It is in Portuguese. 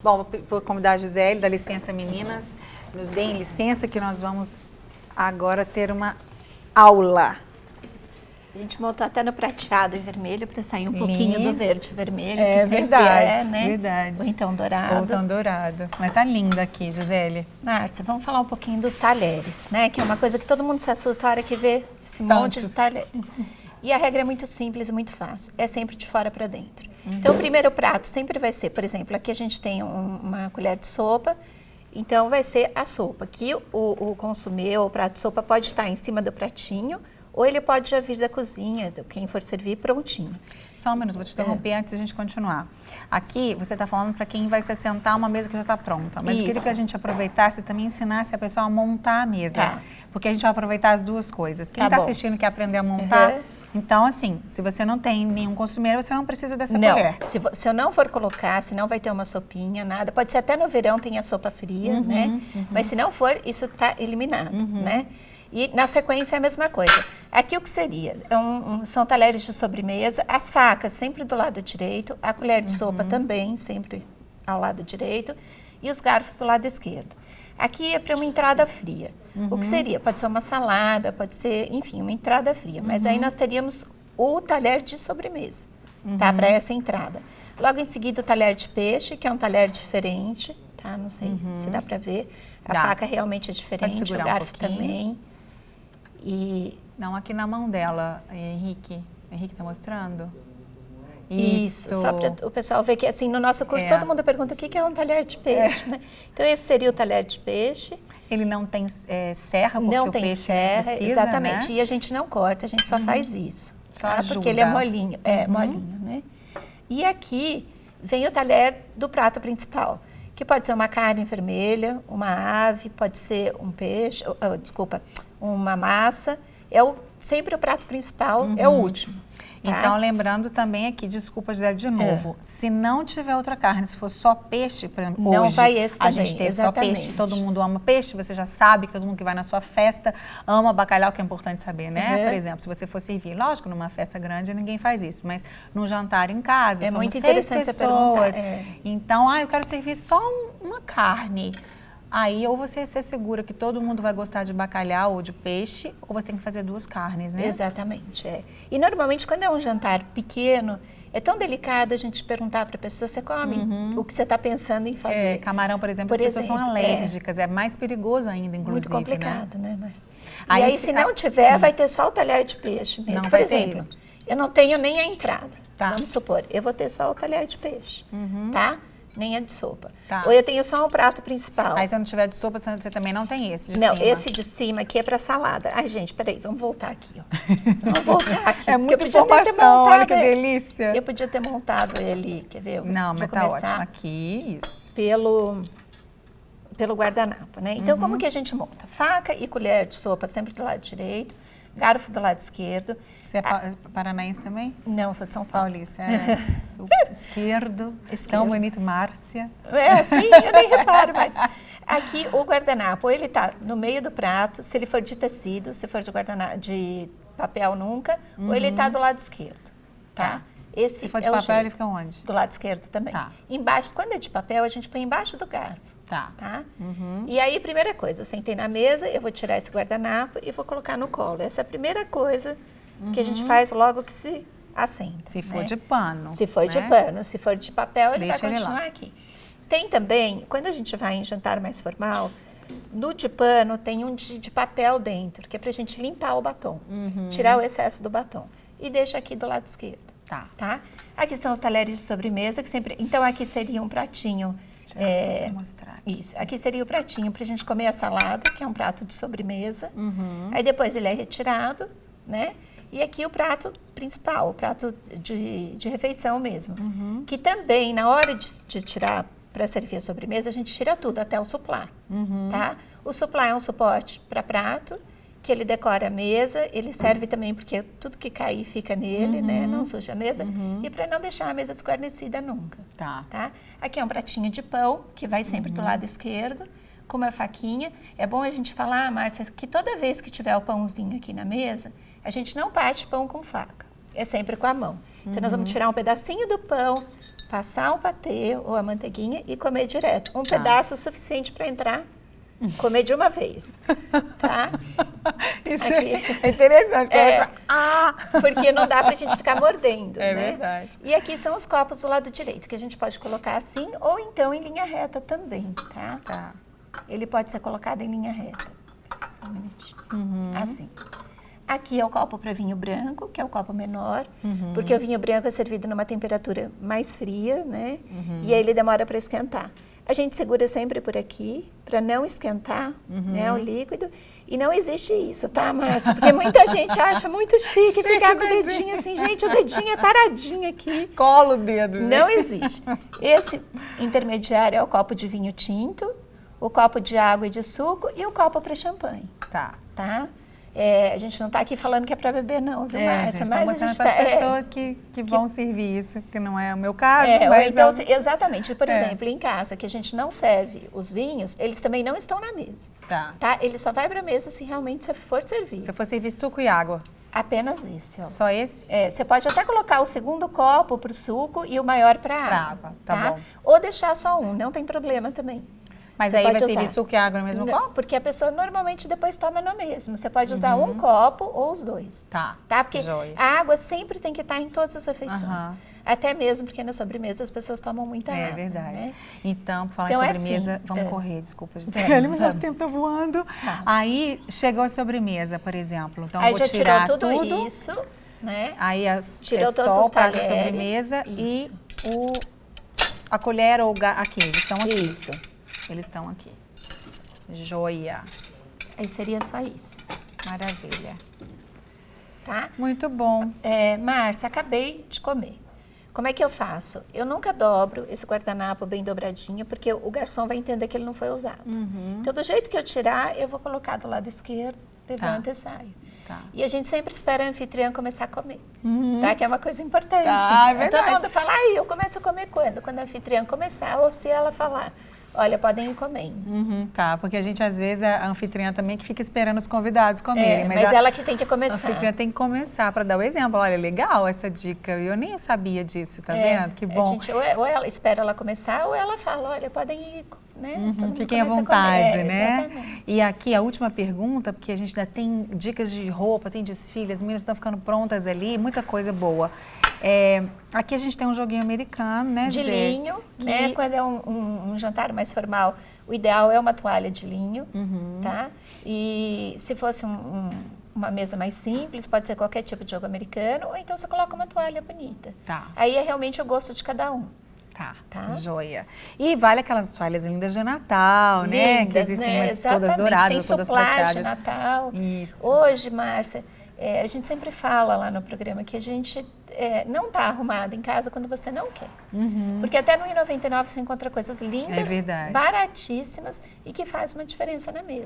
Bom, vou convidar a Gisele, dá licença, meninas. Nos deem licença que nós vamos agora ter uma aula. A gente montou até no prateado e vermelho para sair um pouquinho do verde e vermelho, É que sempre verdade, né? verdade. Ou então dourado. Ou então dourado. Mas tá linda aqui, Gisele. Márcia, vamos falar um pouquinho dos talheres, né? Que é uma coisa que todo mundo se assusta a hora que vê esse monte de talheres. E a regra é muito simples e muito fácil. É sempre de fora para dentro. Então, o primeiro prato sempre vai ser, por exemplo, aqui a gente tem uma colher de sopa. Então, vai ser a sopa. Aqui o consumê ou o prato de sopa pode estar em cima do pratinho, ou ele pode já vir da cozinha, quem for servir, prontinho. Só um minuto, vou te interromper antes de a gente continuar. Aqui, você está falando para quem vai se assentar uma mesa que já está pronta. Mas eu queria que a gente aproveitasse e também ensinasse a pessoa a montar a mesa. Tá. Porque a gente vai aproveitar as duas coisas. Quem Tá está bom. assistindo e quer aprender a montar... Então, assim, se você não tem nenhum consumeiro, você não precisa dessa colher. Se eu não for colocar, se não vai ter uma sopinha, nada. Pode ser até no verão tem a sopa fria, né? Mas se não for, isso está eliminado, né? E na sequência é a mesma coisa. Aqui o que seria? São talheres de sobremesa, as facas sempre do lado direito, a colher de sopa também sempre ao lado direito e os garfos do lado esquerdo. Aqui é para uma entrada fria. O que seria? Pode ser uma salada, pode ser, enfim, uma entrada fria. Mas aí nós teríamos o talher de sobremesa, tá? Para essa entrada. Logo em seguida o talher de peixe, que é um talher diferente, tá? Não sei se dá para ver. A faca realmente é diferente, o garfo também. E... Não, aqui na mão dela, Henrique. Henrique tá mostrando? Isso, só para o pessoal ver que assim, no nosso curso todo mundo pergunta o que é um talher de peixe, né? Então esse seria o talher de peixe. Ele não tem serra, porque não o tem peixe serra, precisa, exatamente. Né? E a gente não corta, a gente só faz isso. Só tá? ajuda. Porque ele é molinho, molinho, né? E aqui vem o talher do prato principal, que pode ser uma carne vermelha, uma ave, pode ser um peixe, uma massa. Sempre o prato principal é o último. Tá? Então, lembrando também aqui, desculpa, Gisele, de novo, se não tiver outra carne, se for só peixe, por exemplo, não hoje vai esse a também, gente tem só peixe, todo mundo ama peixe, você já sabe que todo mundo que vai na sua festa ama bacalhau, que é importante saber, né? Por exemplo, se você for servir, lógico, numa festa grande ninguém faz isso, mas num jantar em casa, é somos muito 6 interessante pessoas, você perguntar. Então, eu quero servir só uma carne. Aí, ou você se assegura que todo mundo vai gostar de bacalhau ou de peixe, ou você tem que fazer 2 carnes, né? Exatamente, E normalmente, quando é um jantar pequeno, é tão delicado a gente perguntar para a pessoa, você come o que você está pensando em fazer. Camarão, por exemplo, as pessoas são alérgicas, é mais perigoso ainda, inclusive. Muito complicado, né, Márcia? Aí, e aí, se não tiver, vai ter só o talher de peixe mesmo. Não por vai exemplo, ter isso. eu não tenho nem a entrada, Tá. vamos supor, eu vou ter só o talher de peixe, tá? Nem a de sopa. Tá. Ou eu tenho só um prato principal. Aí se eu não tiver de sopa, você também não tem esse de não, cima. esse de cima aqui é para salada. Ai, gente, peraí, vamos voltar aqui, ó. Vamos voltar aqui. É porque muita informação, olha que delícia. Eu podia ter montado ele, quer ver? Não, mas tá ótimo. Aqui, isso. Pelo guardanapo, né? Então, como que a gente monta? Faca e colher de sopa sempre do lado direito, garfo do lado esquerdo. Você é paranaense também? Não, sou de São Paulo. Paulista, Esquerdo, tão bonito, Márcia. Sim, eu nem reparo, mas aqui o guardanapo, ele tá no meio do prato, se ele for de tecido, se for de papel nunca, ou ele tá do lado esquerdo, tá? Esse se for de papel, ele fica onde? Do lado esquerdo também. Tá. Embaixo, quando é de papel, a gente põe embaixo do garfo. Tá. E aí, primeira coisa, eu sentei na mesa, eu vou tirar esse guardanapo e vou colocar no colo. Essa é a primeira coisa que a gente faz logo que se assenta. Se for de pano. Se for de pano, se for de papel, ele Deixa vai continuar ele aqui. Tem também, quando a gente vai em jantar mais formal, no de pano tem um de papel dentro, que é pra gente limpar o batom, tirar o excesso do batom. E deixa aqui do lado esquerdo. Tá? Aqui são os talheres de sobremesa, que sempre... Então, aqui seria um pratinho... Deixa eu mostrar aqui. Isso. Aqui seria o pratinho pra gente comer a salada, que é um prato de sobremesa. Aí depois ele é retirado, né? E aqui o prato principal, o prato de refeição mesmo. Que também, na hora de tirar para servir a sobremesa, a gente tira tudo, até o suplá, tá? O suplá é um suporte para prato, que ele decora a mesa, ele serve também porque tudo que cair fica nele, né? Não suja a mesa. E para não deixar a mesa desguarnecida nunca, tá? Aqui é um pratinho de pão, que vai sempre do lado esquerdo, com uma faquinha. É bom a gente falar, Márcia, que toda vez que tiver o pãozinho aqui na mesa, a gente não parte pão com faca, é sempre com a mão. Então, nós vamos tirar um pedacinho do pão, passar o patê ou a manteiguinha e comer direto. Um pedaço suficiente para entrar, comer de uma vez, tá? Isso é interessante. Porque não dá pra gente ficar mordendo, É né? verdade. E aqui são os copos do lado direito, que a gente pode colocar assim ou então em linha reta também, tá? Tá. Ele pode ser colocado em linha reta. Só um minutinho. Assim. Aqui é o copo para vinho branco, que é o copo menor, porque o vinho branco é servido numa temperatura mais fria, né? E aí ele demora para esquentar. A gente segura sempre por aqui, para não esquentar, né, o líquido. E não existe isso, tá, Márcia? Porque muita gente acha muito chique ficar com o dedinho assim. Gente, o dedinho é paradinho aqui. Cola o dedo. Não existe. Esse intermediário é o copo de vinho tinto, o copo de água e de suco e o copo para champanhe, Tá. tá? A gente não está aqui falando que é para beber, não, viu, Márcia? Gente, Mas a gente para as pessoas que vão servir isso, que não é o meu caso, ou mas... então, exatamente. Por exemplo, em casa, que a gente não serve os vinhos, eles também não estão na mesa. Tá. Ele só vai para a mesa se realmente você for servir. Se eu for servir suco e água, Apenas esse, ó. só esse? Você pode até colocar o segundo copo para o suco e o maior para a água. Tá bom. Ou deixar só um, não tem problema também. Mas Você aí vai pode servir usar. suco e água no mesmo copo? Porque a pessoa normalmente depois toma no mesmo. Você pode usar um copo ou os dois. Tá. Porque Joia. a água sempre tem que estar em todas as refeições. Até mesmo porque na sobremesa as pessoas tomam muita água. É verdade. Né? Então, por falar Então, em sobremesa, assim, vamos correr, desculpa, Gisele, mas nosso tempo tá voando. Aí chegou a sobremesa, por exemplo. Então, Aí eu vou já tirar tirou tudo isso, né? Aí Tirou todos só os o prato de talheres, sobremesa e a colher ou aqui, eles estão aqui. Isso. Eles estão aqui. Joia. Aí seria só isso. Maravilha. Tá? Muito bom. Márcia, acabei de comer. Como é que eu faço? Eu nunca dobro esse guardanapo bem dobradinho, porque o garçom vai entender que ele não foi usado. Então, do jeito que eu tirar, eu vou colocar do lado esquerdo, levanto e saio. Tá. E a gente sempre espera a anfitriã começar a comer, tá? Que é uma coisa importante. Tá, é verdade. Todo mundo fala, eu começo a comer quando? Quando a anfitriã começar, ou se ela falar, olha, podem ir comendo. Tá, porque a gente, às vezes, a anfitriã também que fica esperando os convidados comerem. Mas ela que tem que começar. A anfitriã tem que começar para dar o exemplo. Olha, legal essa dica. Eu nem sabia disso, tá vendo? Que bom. A gente, ou ela espera ela começar, ou ela fala, olha, podem ir, né? Todo mundo Fiquem à começa a vontade, comer. né? Exatamente. E aqui a última pergunta, porque a gente ainda tem dicas de roupa, tem desfile, as meninas estão ficando prontas ali, muita coisa boa. Aqui a gente tem um joguinho americano, né, De Zé? linho, né? Quando é um jantar mais formal, o ideal é uma toalha de linho, tá? E se fosse uma mesa mais simples, pode ser qualquer tipo de jogo americano, ou então você coloca uma toalha bonita. Tá. Aí é realmente o gosto de cada um. Tá, joia. E vale aquelas toalhas lindas de Natal, né? Que existem umas todas douradas, tem todas suplage prateadas. de Natal. Isso. Hoje, Márcia, a gente sempre fala lá no programa que a gente não está arrumado em casa quando você não quer. Porque até no R$1,99 você encontra coisas lindas, baratíssimas e que faz uma diferença na mesa.